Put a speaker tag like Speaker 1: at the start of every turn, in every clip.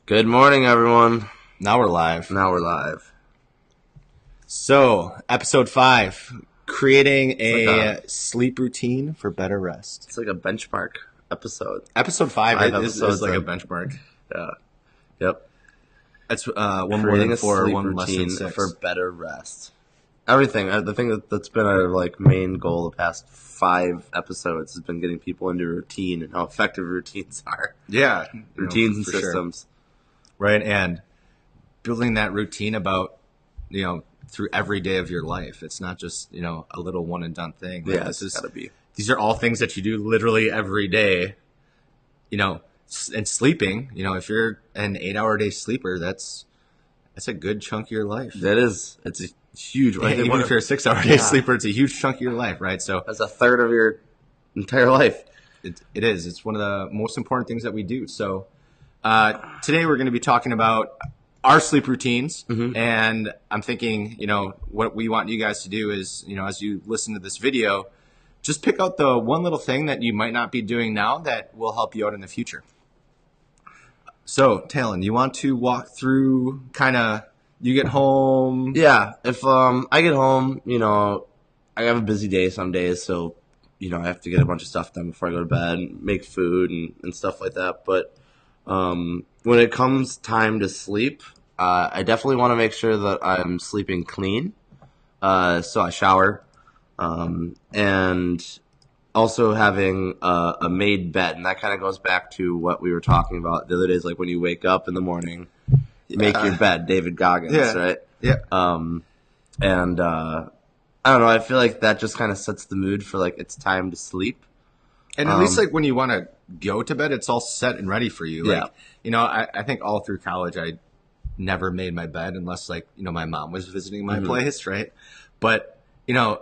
Speaker 1: Good morning, everyone.
Speaker 2: Now we're live.
Speaker 1: Now we're live.
Speaker 2: So, episode 5, creating a sleep routine for better rest.
Speaker 1: It's like a benchmark episode.
Speaker 2: Episode 5 is like a benchmark.
Speaker 1: Yeah. Yep.
Speaker 2: That's one more
Speaker 1: Creating
Speaker 2: than
Speaker 1: a
Speaker 2: 4,
Speaker 1: sleep
Speaker 2: one less than
Speaker 1: routine
Speaker 2: 6.
Speaker 1: for better rest. Everything. The thing that's been our main goal the past 5 episodes has been getting people into routine and how effective routines are.
Speaker 2: Yeah.
Speaker 1: Routines and systems.
Speaker 2: Sure. Right, and building that routine about, through every day of your life. It's not just, a little one and done thing.
Speaker 1: Yeah, it's gotta be.
Speaker 2: These are all things that you do literally every day, and sleeping, if you're an 8-hour day sleeper, that's a good chunk of your life.
Speaker 1: That is. It's a huge one.
Speaker 2: Even if you're a 6-hour day sleeper, it's a huge chunk of your life, right? So
Speaker 1: that's a third of your entire life.
Speaker 2: It is. It's one of the most important things that we do. So today we're going to be talking about our sleep routines, and I'm thinking, what we want you guys to do is, as you listen to this video, just pick out the one little thing that you might not be doing now that will help you out in the future. So, Talon, you want to walk through you get home?
Speaker 1: Yeah, if I get home, I have a busy day some days, so, I have to get a bunch of stuff done before I go to bed and make food and stuff like that. But when it comes time to sleep, I definitely want to make sure that I'm sleeping clean. So I shower, and also having a made bed. And that kind of goes back to what we were talking about the other days, like when you wake up in the morning, make your bed, David Goggins, right?
Speaker 2: Yeah.
Speaker 1: And I don't know, I feel like that just kind of sets the mood for it's time to sleep.
Speaker 2: And at least when you want to go to bed, it's all set and ready for you. I think all through college, I never made my bed unless my mom was visiting my place, right? But, a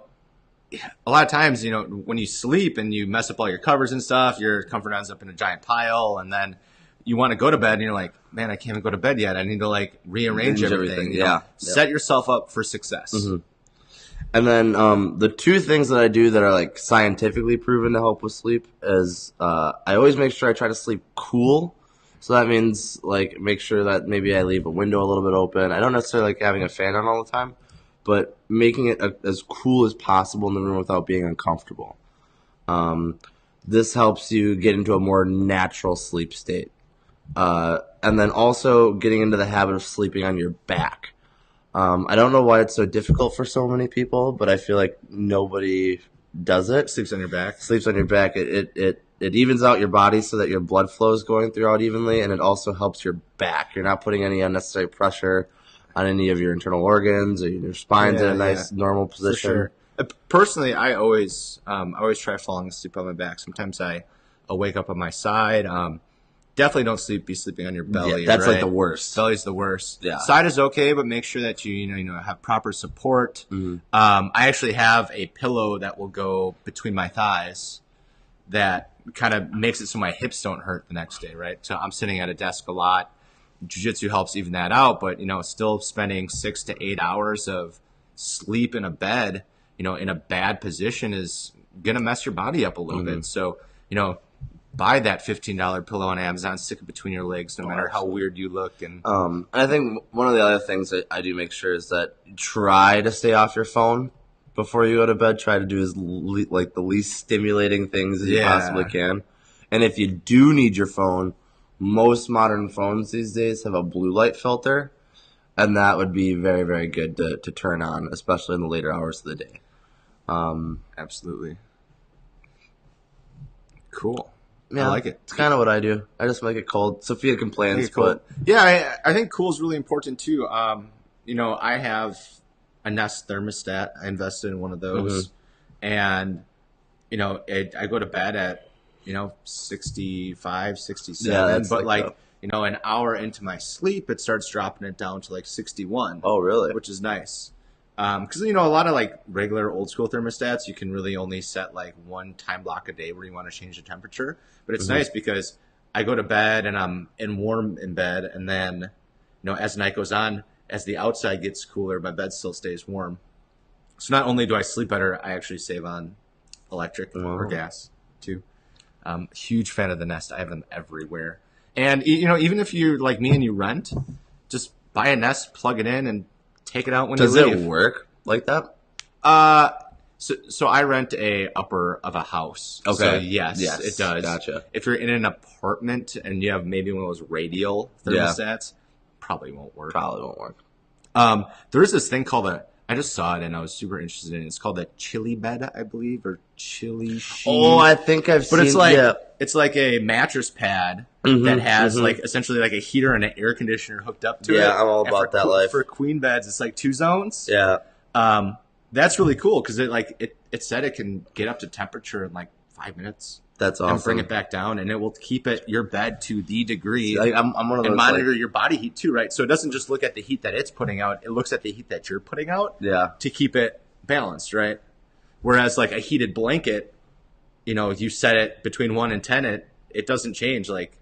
Speaker 2: lot of times, when you sleep and you mess up all your covers and stuff, your comfort ends up in a giant pile, and then you want to go to bed and you're like, man, I can't even go to bed yet. I need to rearrange everything. Set yourself up for success.
Speaker 1: And then the two things that I do that are scientifically proven to help with sleep is I always make sure I try to sleep cool. So that means make sure that maybe I leave a window a little bit open. I don't necessarily like having a fan on all the time, but making it as cool as possible in the room without being uncomfortable. This helps you get into a more natural sleep state. And then also getting into the habit of sleeping on your back. I don't know why it's so difficult for so many people, but I feel like nobody does it.
Speaker 2: Sleeps on your back.
Speaker 1: Sleeps on your back. It evens out your body so that your blood flow is going throughout evenly, and it also helps your back. You're not putting any unnecessary pressure on any of your internal organs, or your spine's in a nice normal position.
Speaker 2: For sure. Personally, I always try falling asleep on my back. Sometimes I'll wake up on my side. Definitely don't be sleeping on your belly.
Speaker 1: Yeah, that's
Speaker 2: right?
Speaker 1: the worst.
Speaker 2: Belly's the worst.
Speaker 1: Yeah.
Speaker 2: Side is okay, but make sure that you have proper support. I actually have a pillow that will go between my thighs that kind of makes it so my hips don't hurt the next day, right? So I'm sitting at a desk a lot. Jiu-jitsu helps even that out, but still spending 6 to 8 hours of sleep in a bed, in a bad position is gonna mess your body up a little bit. So buy that $15 pillow on Amazon, stick it between your legs, no matter how weird you look. And
Speaker 1: I think one of the other things that I do make sure is that try to stay off your phone before you go to bed. Try to do the least stimulating things as you possibly can. And if you do need your phone, most modern phones these days have a blue light filter, and that would be very, very good to turn on, especially in the later hours of the day.
Speaker 2: Absolutely. Cool.
Speaker 1: Yeah,
Speaker 2: I like it.
Speaker 1: It's kind of what I do. I just make it cold. Sophia complains, but
Speaker 2: yeah, I think cool is really important too. I have a Nest thermostat. I invested in one of those, and I go to bed at 65, 67, but an hour into my sleep, it starts dropping it down to 61.
Speaker 1: Oh, really?
Speaker 2: Which is nice. Because, a lot of regular old school thermostats, you can really only set one time block a day where you want to change the temperature. But it's nice because I go to bed and I'm warm in bed. And then, as night goes on, as the outside gets cooler, my bed still stays warm. So not only do I sleep better, I actually save on electric or gas too. Huge fan of the Nest. I have them everywhere. And even if you're like me and you rent, just buy a Nest, plug it in, and take it out when
Speaker 1: Does
Speaker 2: you leave.
Speaker 1: it work like that?
Speaker 2: So I rent a upper of a house.
Speaker 1: Okay.
Speaker 2: So yes, it does.
Speaker 1: Gotcha.
Speaker 2: If you're in an apartment and you have maybe one of those radial thermostats, probably won't work.
Speaker 1: Probably won't work.
Speaker 2: There is this thing called I just saw it and I was super interested in it. It's called a chili bed, I believe, or chili sheet.
Speaker 1: Oh, I think I've seen.
Speaker 2: But it's like
Speaker 1: yeah.
Speaker 2: it's like a mattress pad that has like essentially like a heater and an air conditioner hooked up to it.
Speaker 1: Yeah, I'm all about that life.
Speaker 2: For queen beds, it's like 2 zones.
Speaker 1: Yeah.
Speaker 2: That's really cool because it said it can get up to temperature in like 5 minutes.
Speaker 1: That's awesome.
Speaker 2: And bring it back down, and it will keep your bed to the degree.
Speaker 1: I'm one of those,
Speaker 2: and monitor your body heat too, right? So it doesn't just look at the heat that it's putting out; it looks at the heat that you're putting out.
Speaker 1: Yeah.
Speaker 2: To keep it balanced, right? Whereas like a heated blanket, you set it between 1 and 10, it doesn't change. Like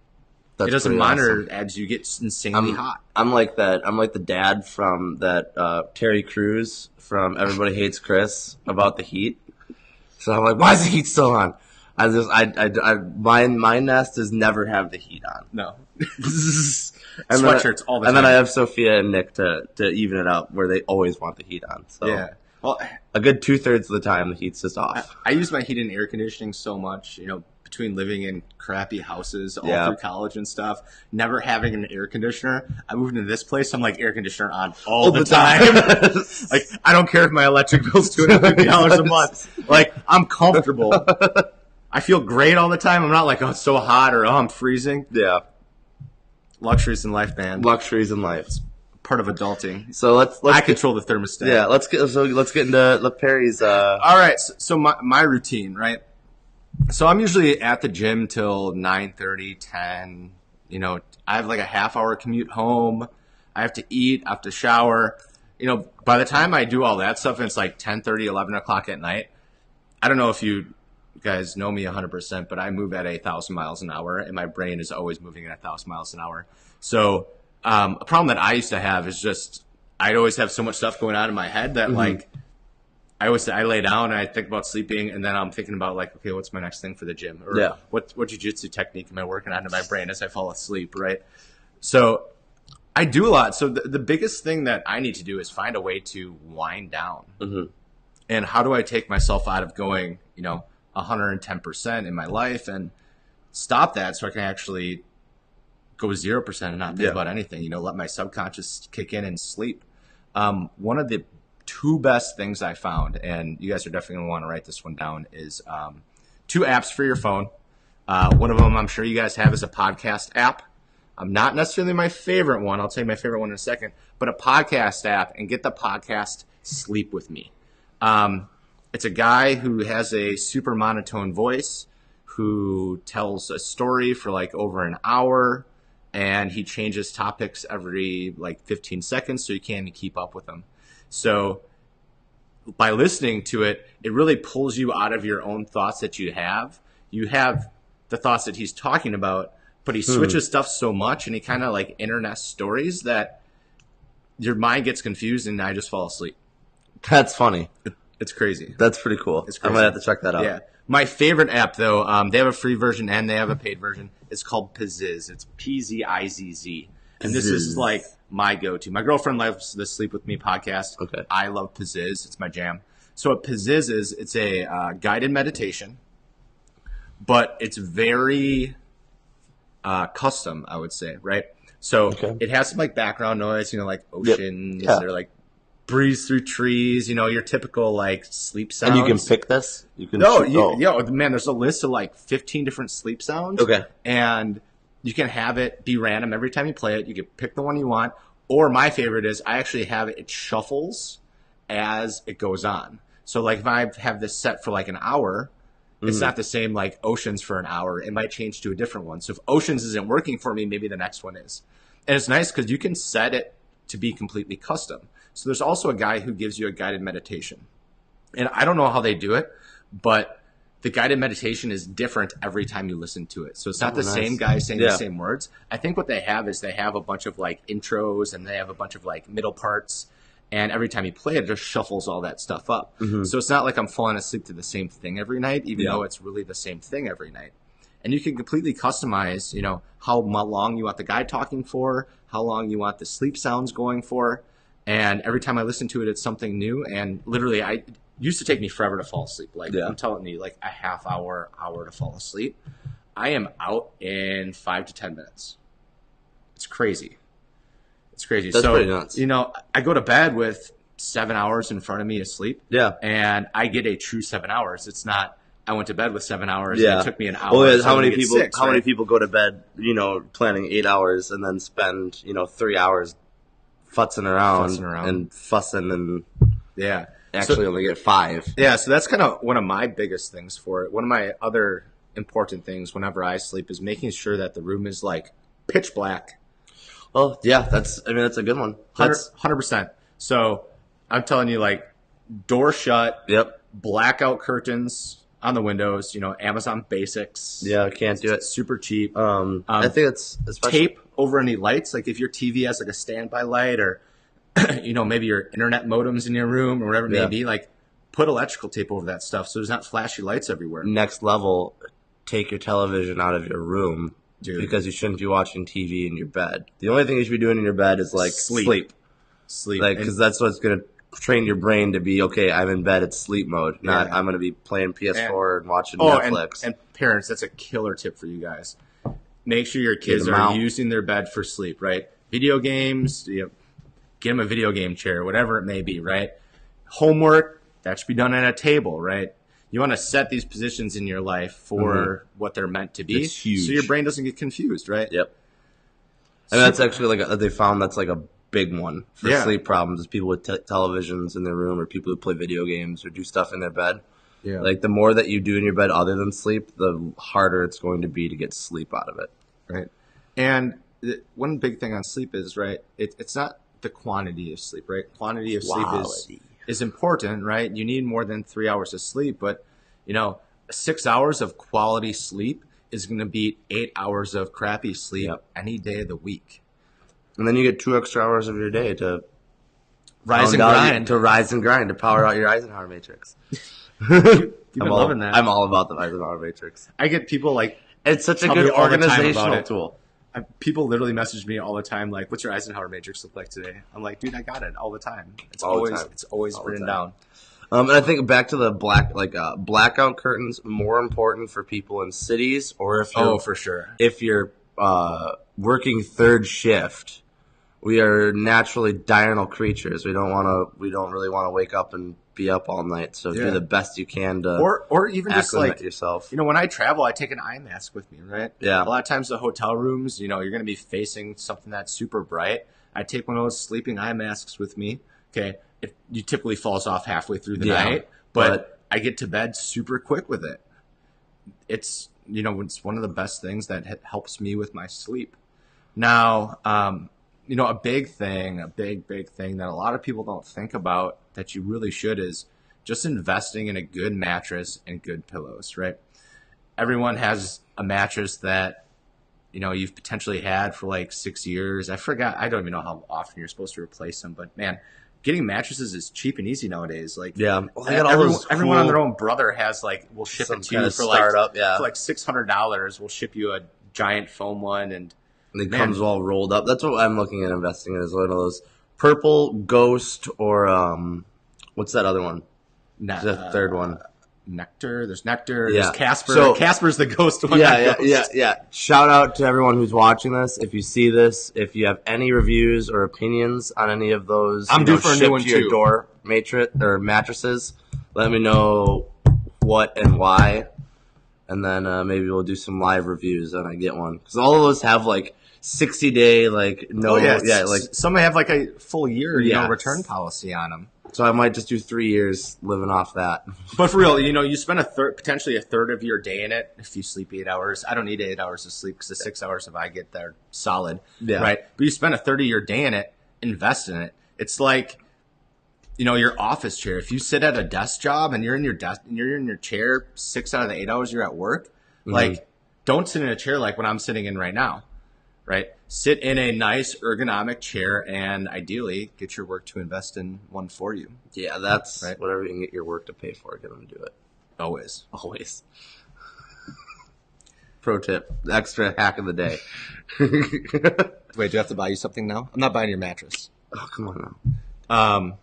Speaker 2: it doesn't monitor as you get insanely hot. I'm
Speaker 1: like that. I'm like the dad from that Terry Crews from Everybody Hates Chris about the heat. So I'm like, why is the heat still on? My Nest does never have the heat on.
Speaker 2: No.
Speaker 1: Sweatshirts all the time. And then I have Sophia and Nick to even it out where they always want the heat on. So
Speaker 2: yeah. Well,
Speaker 1: a good 2/3 of the time the heat's just off.
Speaker 2: I use my heat and air conditioning so much, between living in crappy houses all through college and stuff, never having an air conditioner. I moved into this place, I'm like air conditioner on all the time. Like I don't care if my electric bill's $250 a month. Like I'm comfortable. I feel great all the time. I'm not like, oh, it's so hot or, oh, I'm freezing.
Speaker 1: Yeah.
Speaker 2: Luxuries in life, man.
Speaker 1: Luxuries in life. It's
Speaker 2: part of adulting.
Speaker 1: So let's
Speaker 2: control the thermostat.
Speaker 1: Yeah, let's get into Perry's.
Speaker 2: All right. So my routine, right? So I'm usually at the gym till 9:30, 10. I have like a half-hour commute home. I have to eat. I have to shower. By the time I do all that stuff, and it's like 10:30, 11 o'clock at night. I don't know if you guys know me 100%, but I move at 1,000 miles an hour, and my brain is always moving at 1,000 miles an hour. So a problem that I used to have is just I'd always have so much stuff going on in my head that like I lay down and I think about sleeping, and then I'm thinking about like, okay, what's my next thing for the gym, or what jiu-jitsu technique am I working on in my brain as I fall asleep, right? So I do a lot. So the biggest thing that I need to do is find a way to wind down. And how do I take myself out of going, 110% in my life and stop that so I can actually go 0% and not think about anything, let my subconscious kick in and sleep. One of the 2 best things I found, and you guys are definitely going to want to write this one down, is 2 apps for your phone. One of them I'm sure you guys have is a podcast app. Not necessarily my favorite one. I'll tell you my favorite one in a second, but a podcast app, and get the podcast Sleep With Me. It's a guy who has a super monotone voice who tells a story for like over an hour, and he changes topics every like 15 seconds so you can't keep up with him. So by listening to it, it really pulls you out of your own thoughts that you have. You have the thoughts that he's talking about, but he switches stuff so much, and he kind of like internests stories that your mind gets confused, and I just fall asleep.
Speaker 1: That's funny.
Speaker 2: It's crazy.
Speaker 1: That's pretty cool.
Speaker 2: It's crazy.
Speaker 1: I'm going to have to check that out.
Speaker 2: Yeah. My favorite app, though, they have a free version and they have a paid version. It's called Pizziz. It's Pzizz. And this is like my go-to. My girlfriend loves the Sleep With Me podcast.
Speaker 1: Okay.
Speaker 2: I love Pizziz. It's my jam. So what Pizziz is, it's a guided meditation, but it's very custom, I would say, right? So it has some like background noise, like oceans or like breeze through trees, your typical like sleep sounds.
Speaker 1: And you can pick this? You can
Speaker 2: man, there's a list of like 15 different sleep sounds.
Speaker 1: Okay.
Speaker 2: And you can have it be random every time you play it. You can pick the one you want. Or my favorite is I actually have it shuffles as it goes on. So like if I have this set for like an hour, it's not the same like oceans for an hour. It might change to a different one. So if oceans isn't working for me, maybe the next one is. And it's nice because you can set it to be completely custom. So there's also a guy who gives you a guided meditation. And I don't know how they do it, but the guided meditation is different every time you listen to it. So it's not the same guy saying the same words. I think what they have is they have a bunch of like intros and they have a bunch of like middle parts. And every time you play it, just shuffles all that stuff up. So it's not like I'm falling asleep to the same thing every night, even though it's really the same thing every night. And you can completely customize, how long you want the guy talking for, how long you want the sleep sounds going for. And every time I listen to it, it's something new. And literally, it used to take me forever to fall asleep. Like, I'm telling you, like a half hour to fall asleep. I am out in 5 to 10 minutes. It's crazy. It's crazy.
Speaker 1: That's pretty nuts.
Speaker 2: I go to bed with 7 hours in front of me asleep.
Speaker 1: Yeah.
Speaker 2: And I get a true 7 hours. It's not, I went to bed with 7 hours and it took me an hour.
Speaker 1: Well,
Speaker 2: so
Speaker 1: how many people,
Speaker 2: six,
Speaker 1: many people go to bed, planning 8 hours and then spend, 3 hours futzing around and fussing and actually only get 5.
Speaker 2: Yeah. So that's kind of one of my biggest things for it. One of my other important things whenever I sleep is making sure that the room is like pitch black.
Speaker 1: Well, yeah, that's a good one. That's
Speaker 2: 100%. So I'm telling you, like, door shut.
Speaker 1: Yep.
Speaker 2: Blackout curtains on the windows. Amazon Basics.
Speaker 1: Yeah, I can't do it.
Speaker 2: Super cheap.
Speaker 1: I think it's especially
Speaker 2: tape over any lights. Like if your TV has like a standby light, or maybe your internet modem's in your room or whatever it may be. Like, put electrical tape over that stuff so there's not flashy lights everywhere.
Speaker 1: Next level, take your television out of your room.
Speaker 2: Dude.
Speaker 1: Because you shouldn't be watching TV in your bed. The only thing you should be doing in your bed is like sleep. Like, because that's what's going to train your brain to be, okay, I'm in bed, it's sleep mode. Not I'm going to be playing PS4 and watching Netflix.
Speaker 2: And parents, that's a killer tip for you guys. Make sure your kids are using their bed for sleep, right? Video games, get them a video game chair, whatever it may be, right? Homework, that should be done at a table, right? You want to set these positions in your life for what they're meant to be.
Speaker 1: It's huge.
Speaker 2: So your brain doesn't get confused, right?
Speaker 1: Yep. And that's actually they found that's like a big one for sleep problems is people with televisions in their room or people who play video games or do stuff in their bed. Yeah. Like the more that you do in your bed other than sleep, the harder it's going to be to get sleep out of it.
Speaker 2: Right. And one big thing on sleep is, right, it's not the quantity of sleep, right? Quantity of sleep is important, right? You need more than 3 hours of sleep, but 6 hours of quality sleep is going to beat 8 hours of crappy sleep any day of the week.
Speaker 1: And then you get 2 extra hours of your day to
Speaker 2: rise and grind,
Speaker 1: to power out your Eisenhower matrix.
Speaker 2: You've been loving that.
Speaker 1: I'm all about the Eisenhower matrix.
Speaker 2: I get people like,
Speaker 1: it's such a good organizational tool.
Speaker 2: People literally message me all the time, like, "What's your Eisenhower matrix look like today?" I'm like, "Dude, I got it all the time. It's always written down."
Speaker 1: And I think back to the blackout curtains, more important for people in cities, or if you're,
Speaker 2: for sure,
Speaker 1: if you're working third shift, we are naturally diurnal creatures. We don't really want to wake up and be up all night. So do the best you can to
Speaker 2: or even just like
Speaker 1: yourself.
Speaker 2: When I travel, I take an eye mask with me, right?
Speaker 1: Yeah.
Speaker 2: A lot of times the hotel rooms, you're going to be facing something that's super bright. I take one of those sleeping eye masks with me. Okay, it typically falls off halfway through the night, but I get to bed super quick with it. It's it's one of the best things that helps me with my sleep. Now, a big thing that a lot of people don't think about that you really should is just investing in a good mattress and good pillows, right? Everyone has a mattress that, you've potentially had for like 6 years. I don't even know how often you're supposed to replace them, but man, getting mattresses is cheap and easy nowadays. Like, everyone on their own brother will ship it to you for like $600. We'll ship you a giant foam one and
Speaker 1: it comes all rolled up. That's what I'm looking at investing in, is one of those purple Ghost or what's that other one? The third one.
Speaker 2: Nectar. There's Nectar. There's Casper.
Speaker 1: So,
Speaker 2: Casper's the ghost one.
Speaker 1: Yeah. Shout out to everyone who's watching this. If you see this, if you have any reviews or opinions on any of those,
Speaker 2: I'm due for a new one
Speaker 1: to your
Speaker 2: too.
Speaker 1: Door mattresses, let me know what and why, and then maybe we'll do some live reviews when I get one, because all of those have like 60-day
Speaker 2: some have like a full year return policy on them.
Speaker 1: So I might just do 3 years living off that.
Speaker 2: But for real, you spend potentially a third of your day in it if you sleep 8 hours. I don't need 8 hours of sleep because the 6 hours if I get there solid, right? But you spend a third of your day in it, invest in it. It's like, your office chair. If you sit at a desk job and you're in your chair 6 out of the 8 hours you're at work, like, don't sit in a chair like what I'm sitting in right now. Right? Sit in a nice ergonomic chair and ideally get your work to invest in one for you.
Speaker 1: Yeah, that's right. Whatever you can get your work to pay for, get them to do it.
Speaker 2: Always.
Speaker 1: Pro tip, extra hack of the day.
Speaker 2: Wait, do I have to buy you something now? I'm not buying your mattress.
Speaker 1: Oh, come on now.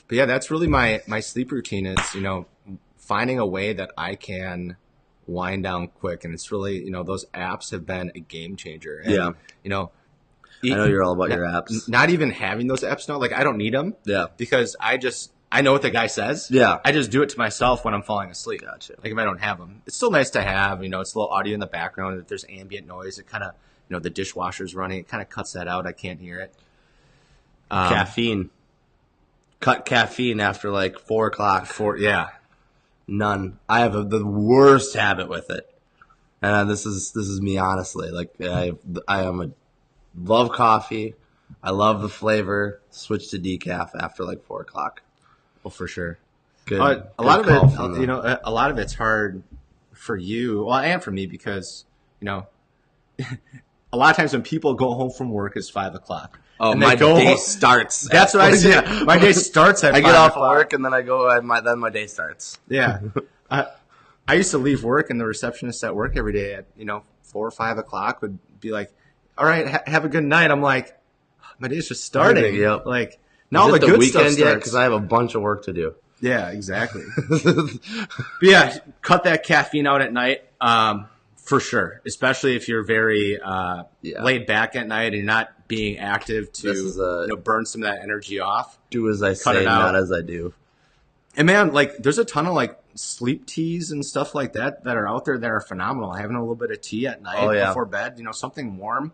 Speaker 2: But yeah, that's really my sleep routine is, finding a way that I can wind down quick. And it's really, those apps have been a game changer. And,
Speaker 1: Yeah. I know you're all about your apps.
Speaker 2: Not even having those apps now, like I don't need them.
Speaker 1: Yeah.
Speaker 2: Because I know what the guy says.
Speaker 1: Yeah.
Speaker 2: I just do it to myself when I'm falling asleep.
Speaker 1: Gotcha.
Speaker 2: Like if I don't have them. It's still nice to have, it's a little audio in the background. If there's ambient noise, it kind of, the dishwasher's running, it kind of cuts that out. I can't hear it.
Speaker 1: Caffeine. Cut caffeine after like 4 o'clock.
Speaker 2: Yeah.
Speaker 1: None. I have the worst habit with it. And this is me honestly. Like I love coffee. I love the flavor. Switch to decaf after like 4 o'clock.
Speaker 2: Well, for sure.
Speaker 1: Good.
Speaker 2: A lot of it, a lot of it's hard for you, well, and for me because, a lot of times when people go home from work, it's 5 o'clock.
Speaker 1: Oh, my day starts.
Speaker 2: That's what I say. Yeah. My day starts at 5
Speaker 1: I get off
Speaker 2: o'clock.
Speaker 1: work and then I go. Then my day starts.
Speaker 2: Yeah. I used to leave work and the receptionist at work every day at 4 or 5 o'clock would be like, "All right, have a good night." I'm like, my day's just starting.
Speaker 1: Yep.
Speaker 2: Like now the good stuff starts.
Speaker 1: Yet? Because I have a bunch of work to do.
Speaker 2: Yeah, exactly. But yeah, cut that caffeine out at night. For sure, especially if you're very laid back at night and you're not being active to burn some of that energy off.
Speaker 1: Do as I say, not as I do.
Speaker 2: And man, like there's a ton of like sleep teas and stuff like that are out there that are phenomenal. Having a little bit of tea at night before bed, something warm.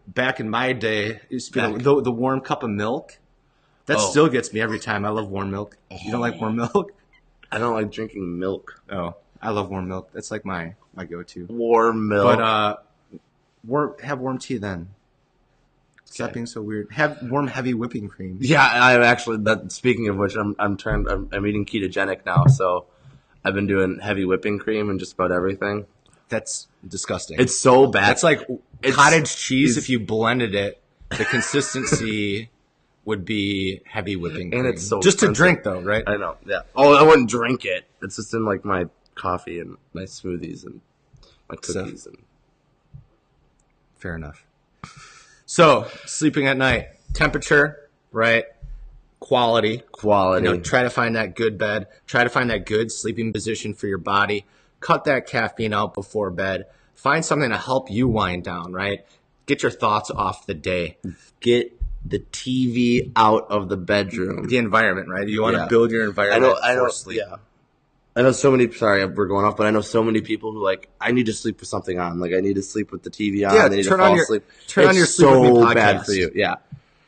Speaker 2: Back in my day, it used to be the warm cup of milk. That still gets me every time. I love warm milk. You don't like warm milk?
Speaker 1: I don't like drinking milk.
Speaker 2: Oh, I love warm milk. That's like my go-to.
Speaker 1: Warm milk.
Speaker 2: But have warm tea then. Stop being so weird. Have warm, heavy whipping cream.
Speaker 1: Yeah, I actually. Speaking of which, I'm eating ketogenic now, so I've been doing heavy whipping cream and just about everything.
Speaker 2: That's disgusting.
Speaker 1: It's so bad.
Speaker 2: That's like cottage cheese. If you blended it, the consistency would be heavy whipping cream.
Speaker 1: And it's so
Speaker 2: just
Speaker 1: expensive.
Speaker 2: To drink though, right?
Speaker 1: I know. Yeah. Oh, I wouldn't drink it. It's just in like my coffee and my smoothies and my cookies.
Speaker 2: Fair enough. So, sleeping at night, temperature, right? Quality. Try to find that good bed. Try to find that good sleeping position for your body. Cut that caffeine out before bed. Find something to help you wind down, right? Get your thoughts off the day.
Speaker 1: Get the TV out of the bedroom.
Speaker 2: The environment, right? You want to build your environment for sleep.
Speaker 1: Yeah. I know so many. Sorry, we're going off, but I know so many people who I need to sleep with something on. Like I need to sleep with the TV on.
Speaker 2: Yeah,
Speaker 1: I need to fall asleep.
Speaker 2: Turn on your Sleep With Me
Speaker 1: so
Speaker 2: podcast.
Speaker 1: bad for you. Yeah.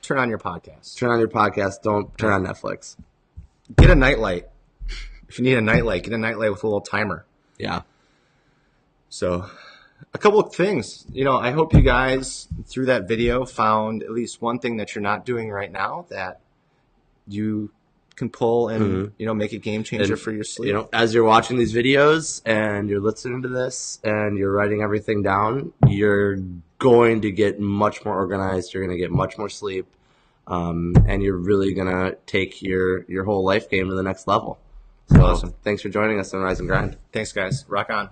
Speaker 2: Turn on your podcast.
Speaker 1: Turn on your podcast. Don't turn on Netflix.
Speaker 2: Get a nightlight. If you need a nightlight, get a nightlight with a little timer.
Speaker 1: Yeah.
Speaker 2: So, a couple of things. I hope you guys through that video found at least one thing that you're not doing right now that you can pull and make a game changer for your sleep.
Speaker 1: As you're watching these videos and you're listening to this and you're writing everything down, you're going to get much more organized. You're going to get much more sleep, and you're really going to take your whole life game to the next level. So, awesome. Thanks for joining us on Rise and Grind.
Speaker 2: Thanks, guys. Rock on.